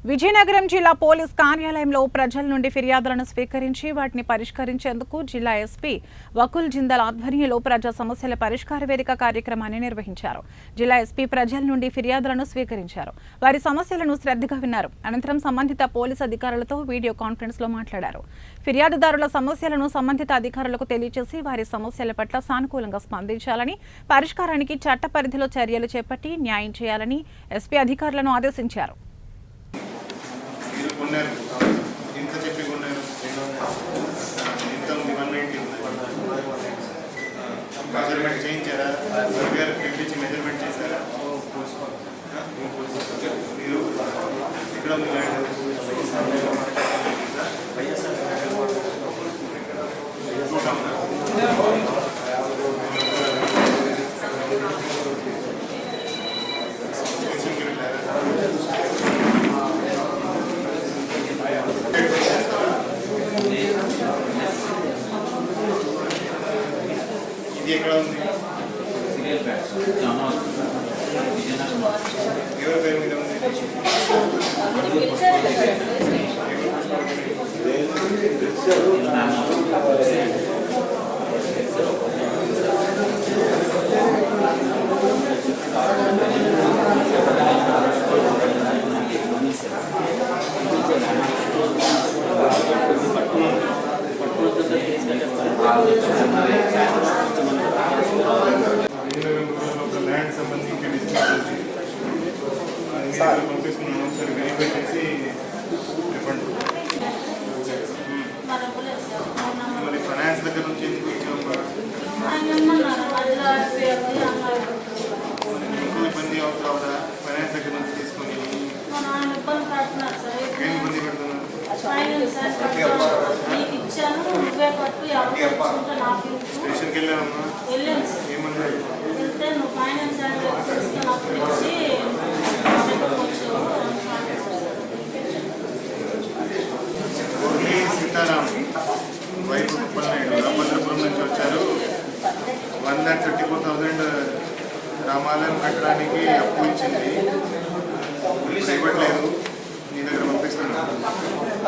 విజయనగరం జిల్లా పోలీస్ కార్యాలయంలో ప్రజల నుండి ఫిర్యాదులను స్వీకరించి వాటిని పరిష్కరించేందుకు జిల్లా ఎస్పీ వకుల్ జిందాల్ ఆధ్వర్యంలో ప్రజా సమస్యల పరిష్కార వేదిక కార్యక్రమాన్ని నిర్వహించారు. జిల్లా ఎస్పీ ప్రజల నుండి ఫిర్యాదులను స్వీకరించారు. వారి సమస్యలను శ్రద్ధగా విన్నారు. అనంతరం సంబంధిత పోలీసు అధికారులతో వీడియో కాన్ఫరెన్స్ లో మాట్లాడారు. ఫిర్యాదుదారుల సమస్యలను సంబంధిత అధికారులకు తెలియజేసి వారి సమస్యల పట్ల సానుకూలంగా స్పందించాలని, పరిష్కారానికి చట్ట పరిధిలో చర్యలు చేపట్టి న్యాయం చేయాలని ఎస్పీ అధికారులను ఆదేశించారు. ఇంత చెప్పి కొన్నారు ఇంత 190 మెజర్మెంట్ చేయించారా? సర్వేర్ పిలిపించి మెజర్మెంట్ చేశారా? మీరు ఇక్కడ ఎక్కడ ఉంది? ఎవరి పేరు మీద ఉంది? ల్యాండ్ సంబంధించి పంపిస్తున్నాను. ఒకసారి వెరిఫై చేసి చెప్పండి. మరి ఫైనాన్స్ దగ్గర నుంచి ఎందుకు ఇంకో ఇబ్బంది అవుతా? ఫైనాన్స్ దగ్గర నుంచి తీసుకొని ఏం ఇబ్బంది పెడుతున్నారు? స్టేషన్కి వెళ్ళామమ్మా, ఏమన్నారు? సీతారాం వైపు కుప్పలనాయుడు రామచంద్రపురం నుంచి వచ్చారు. 1,34,000 రామాలయం కట్టడానికి అప్పు ఇచ్చింది, ఇవ్వట్లేదు. నీ దగ్గర పంపిస్తున్నాను.